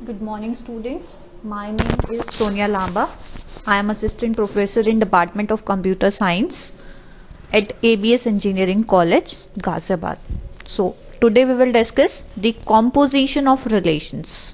Good morning, students. My name is Sonia Lamba. I am assistant professor in Department of Computer Science at ABS Engineering College, Ghaziabad. So, today we will discuss the composition of relations.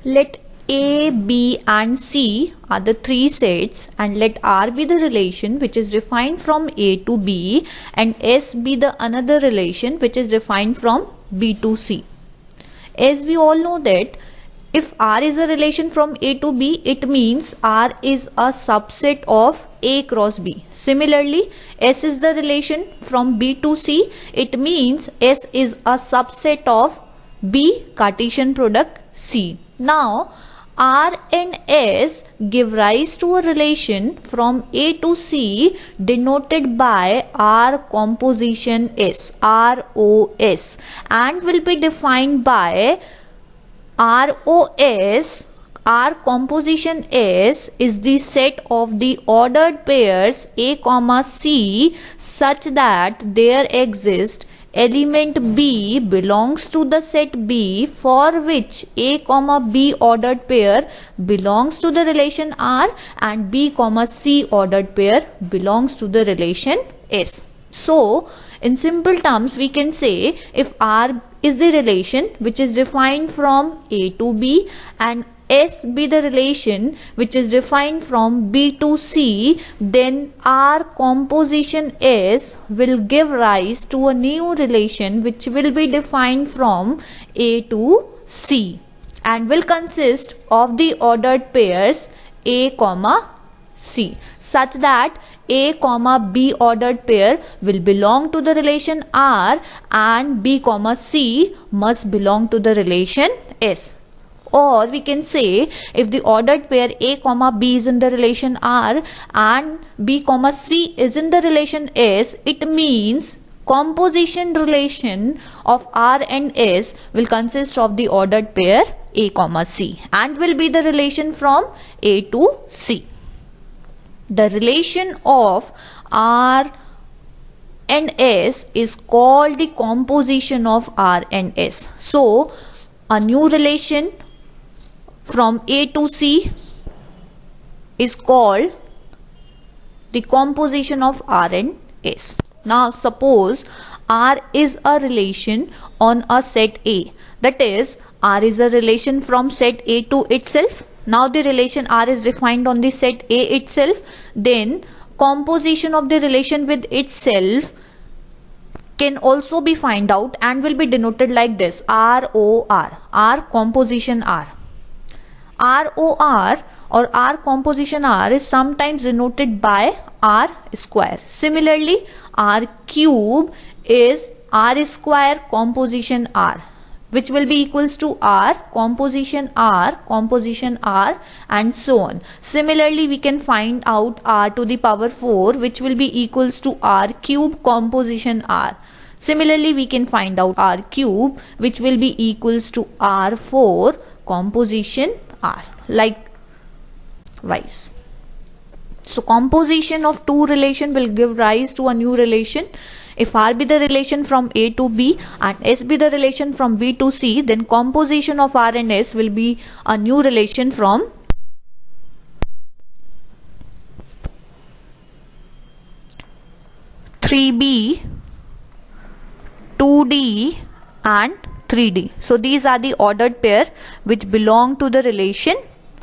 Let A, B and C are the three sets, and let R be the relation which is defined from A to B, and S be the another relation which is defined from B to C. As we all know that if R is a relation from A to B, it means R is a subset of A cross B. Similarly, S is the relation from B to C, it means S is a subset of B Cartesian product C. Now, R and S give rise to a relation from A to C denoted by R composition S, ROS, and will be defined by ROS. R composition S is the set of the ordered pairs A, C such that there exists element B belongs to the set B for which A, B ordered pair belongs to the relation R and B, C ordered pair belongs to the relation S. So, in simple terms, we can say if R is the relation which is defined from A to B and S be the relation which is defined from B to C, then R composition S will give rise to a new relation which will be defined from A to C and will consist of the ordered pairs A, C such that A, B ordered pair will belong to the relation R and B, C must belong to the relation S. Or we can say if the ordered pair A, B is in the relation R and B, C is in the relation S, it means composition relation of R and S will consist of the ordered pair A, C and will be the relation from A to C. The relation of R and S is called the composition of R and S. So, a new relation from A to C is called the composition of R and S. Now, suppose R is a relation on a set A. That is, R is a relation from set A to itself. Now, the relation R is defined on the set A itself. Then, composition of the relation with itself can also be found out and will be denoted like this: ROR, R composition R. ROR or R composition R is sometimes denoted by R square. Similarly, R cube is R square composition R, which will be equals to R composition R and so on. Similarly, we can find out R to the power 4 which will be equals to R cube composition R. Similarly, we can find out R cube which will be equals to R4 composition R, likewise. So, composition of two relation will give rise to a new relation. If R be the relation from A to B and S be the relation from B to C, then composition of R and S will be a new relation from 3B, 2D and 3D. So, these are the ordered pair which belong to the relation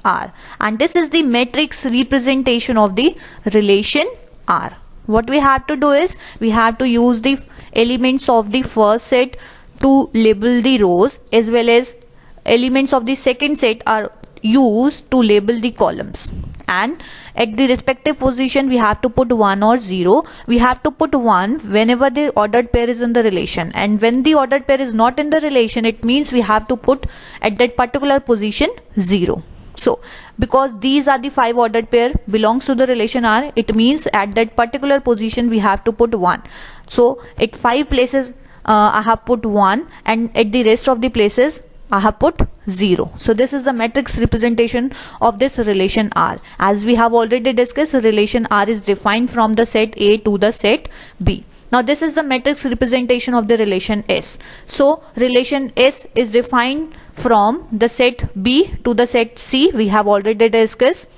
R, and this is the matrix representation of the relation R. What we have to do is we have to use the elements of the first set to label the rows, as well as elements of the second set are used to label the columns, and at the respective position we have to put 1 or 0. We have to put 1 whenever the ordered pair is in the relation, and when the ordered pair is not in the relation, it means we have to put at that particular position 0. So, because these are the 5 ordered pair belongs to the relation R, it means at that particular position we have to put 1. So, at 5 places I have put 1, and at the rest of the places I have put 0. So this is the matrix representation of this relation R. As we have already discussed, relation R is defined from the set A to the set B. Now this is the matrix representation of the relation S. So relation S is defined from the set B to the set C. We have already discussed.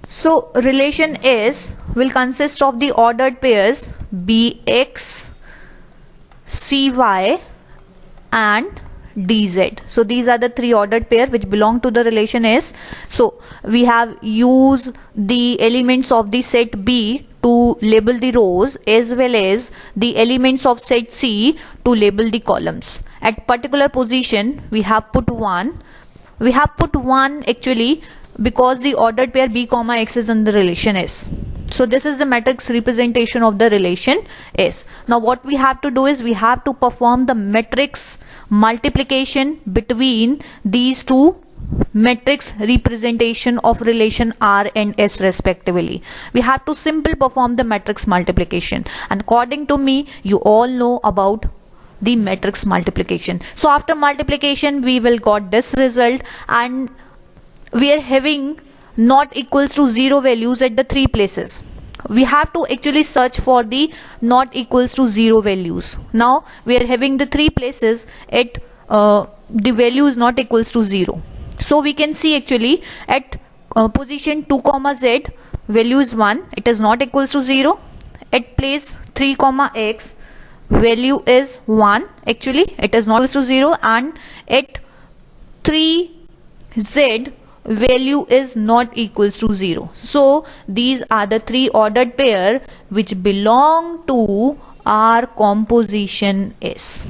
So relation S will consist of the ordered pairs Bx, Cy and dz. So these are the three ordered pair which belong to the relation S. So we have used the elements of the set B to label the rows as well as the elements of set C to label the columns. At particular position we have put 1. We have put 1 actually because the ordered pair B comma X is in the relation S. So this is the matrix representation of the relation S. Now what we have to do is we have to perform the matrix multiplication between these two matrix representation of relation R and S respectively. We have to simply perform the matrix multiplication, and according to me you all know about the matrix multiplication. So after multiplication we will got this result, and we are having not equals to 0 values at the three places. We have to actually search for the not equals to 0 values. Now we are having the three places at the value is not equals to 0. So we can see actually at position 2 comma z value is 1, it is not equals to 0. At place 3 comma x value is 1, actually it is not equals to 0, and at 3z value is not equals to 0. So these are the three ordered pair which belong to our composition S.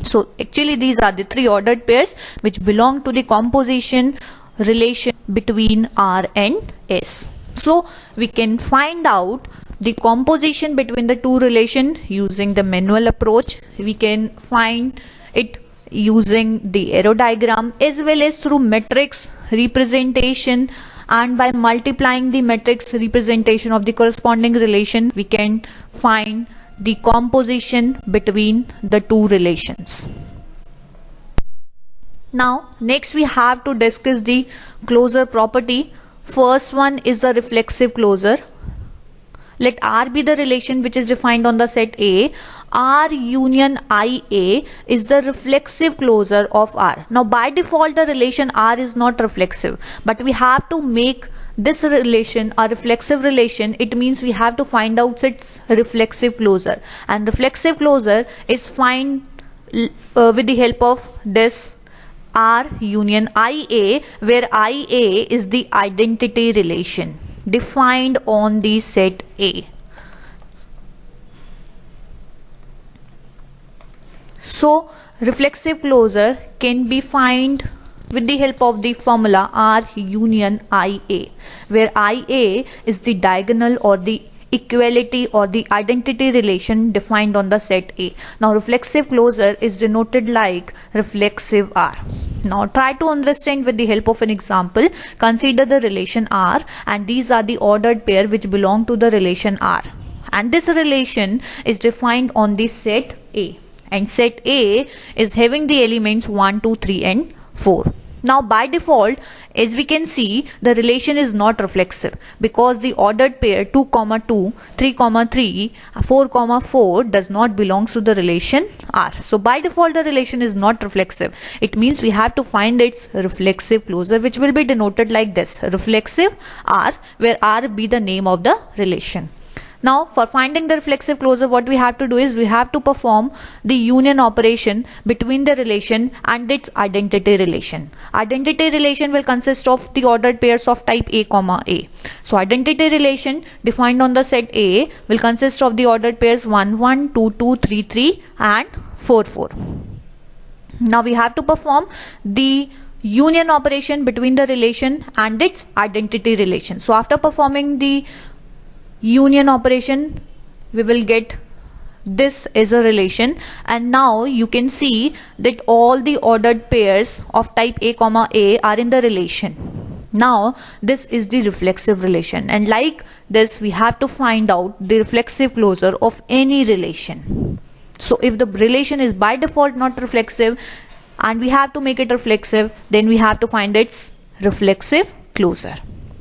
So actually these are the three ordered pairs which belong to the composition relation between R and S. So we can find out the composition between the two relation using the manual approach. We can find it using the arrow diagram as well as through matrix representation, and by multiplying the matrix representation of the corresponding relation we can find the composition between the two relations. Now next we have to discuss the closure property. First one is the reflexive closure. Let R be the relation which is defined on the set A. R union IA is the reflexive closure of R. Now by default the relation R is not reflexive, but we have to make this relation a reflexive relation. It means we have to find out its reflexive closure, and reflexive closure is find with the help of this R union IA, where IA is the identity relation defined on the set A. So reflexive closure can be found with the help of the formula R union IA, where IA is the diagonal or the equality or the identity relation defined on the set A. Now reflexive closure is denoted like reflexive R. Now try to understand with the help of an example. Consider the relation R, and these are the ordered pair which belong to the relation R, and this relation is defined on the set A, and set A is having the elements 1, 2, 3 and 4. Now by default, as we can see, the relation is not reflexive because the ordered pair 2, 2, 3, 3, 4, 4 does not belongs to the relation R. So by default the relation is not reflexive. It means we have to find its reflexive closure, which will be denoted like this: reflexive R, where R be the name of the relation. Now for finding the reflexive closure, what we have to do is we have to perform the union operation between the relation and its identity relation. Identity relation will consist of the ordered pairs of type A, A. So identity relation defined on the set A will consist of the ordered pairs 1, 1, 2, 2, 3, 3 and 4, 4. Now we have to perform the union operation between the relation and its identity relation. So after performing the union operation, we will get this as a relation, and now you can see that all the ordered pairs of type A, A are in the relation. Now this is the reflexive relation, and like this we have to find out the reflexive closure of any relation. So if the relation is by default not reflexive and we have to make it reflexive, then we have to find its reflexive closure.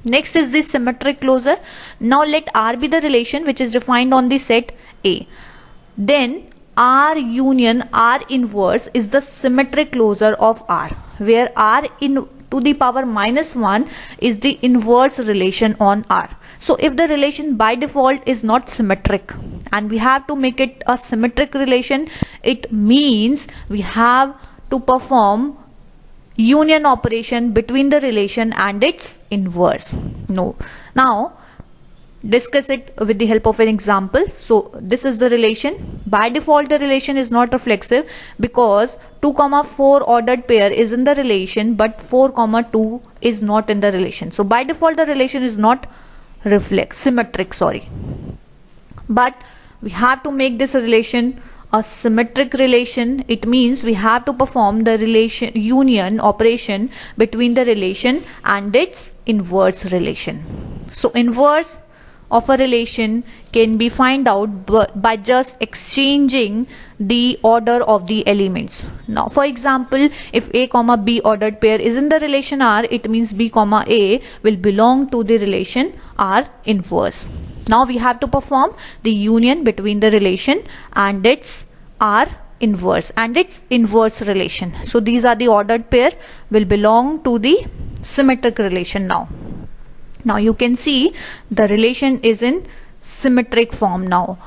Next is the symmetric closure. Now let R be the relation which is defined on the set A. Then R union R inverse is the symmetric closure of R, where R in to the power minus 1 is the inverse relation on R. So if the relation by default is not symmetric and we have to make it a symmetric relation, it means we have to perform union operation between the relation and its inverse. Now discuss it with the help of an example. So this is the relation. By default the relation is not reflexive because 2, 4 ordered pair is in the relation, but 4, 2 is not in the relation. So by default the relation is not symmetric, but we have to make this relation a symmetric relation. It means we have to perform the relation union operation between the relation and its inverse relation. So inverse of a relation can be found out by just exchanging the order of the elements. Now for example, if A comma B ordered pair is in the relation R, it means B comma A will belong to the relation R inverse. Now we have to perform the union between the relation and its R inverse and its inverse relation. So these are the ordered pair will belong to the symmetric relation. Now you can see the relation is in symmetric form now,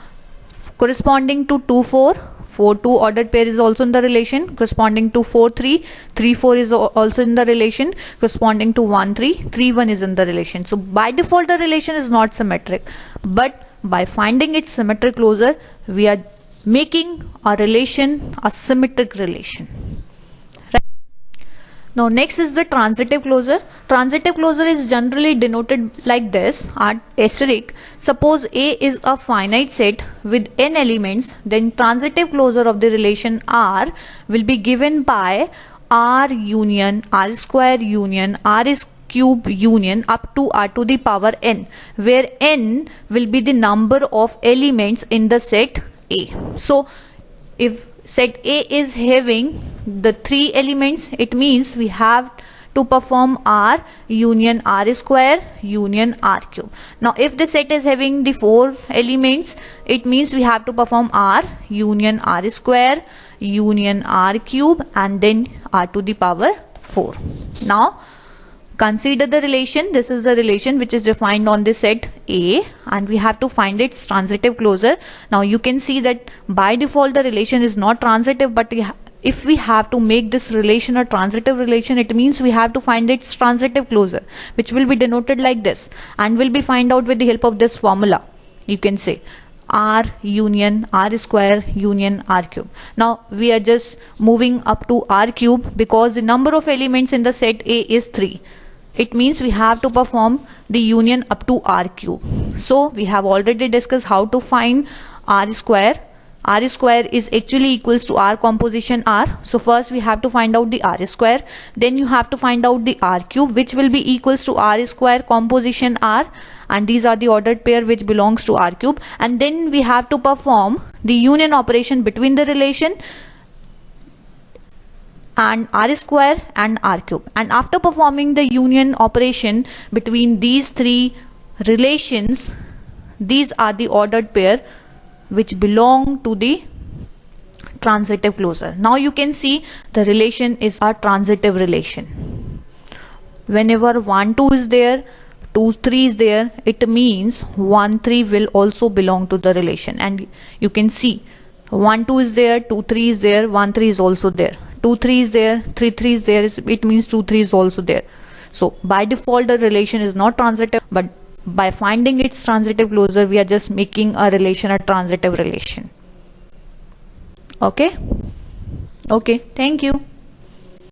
corresponding to 2, 4. 4, 2 ordered pair is also in the relation, corresponding to 4, 3. 3, 4 is also in the relation, corresponding to 1, 3. 3, 1 is in the relation. So by default the relation is not symmetric, but by finding its symmetric closure we are making a relation a symmetric relation. Now next is the transitive closure. Transitive closure is generally denoted like this, asterisk. Suppose A is a finite set with n elements, then transitive closure of the relation R will be given by R union R square union R is cube union up to R to the power n, where n will be the number of elements in the set A. So if set A is having the 3 elements, it means we have to perform R union R square union R cube. Now if the set is having the 4 elements, it means we have to perform R union R square union R cube and then R to the power 4. Now consider the relation. This is the relation which is defined on the set A and we have to find its transitive closure. Now you can see that by default the relation is not transitive, but if we have to make this relation a transitive relation, it means we have to find its transitive closure, which will be denoted like this and will be find out with the help of this formula. You can say R union R square union R cube. Now we are just moving up to R cube because the number of elements in the set A is 3. It means we have to perform the union up to R cube. So we have already discussed how to find R square. R square is actually equals to R composition R. So first we have to find out the R square. Then you have to find out the R cube, which will be equals to R square composition R. And these are the ordered pair which belongs to R cube. And then we have to perform the union operation between the relation and R square and R cube. And after performing the union operation between these 3 relations, these are the ordered pair which belong to the transitive closure. Now you can see the relation is a transitive relation. Whenever 1, 2 is there, 2, 3 is there, it means 1, 3 will also belong to the relation. And you can see 1, 2 is there, 2, 3 is there, 1, 3 is also there. 2, 3 is there, 3, 3 is there, it means 2, 3 is also there. So by default the relation is not transitive, but by finding its transitive closure we are just making a relation a transitive relation. Okay, thank you.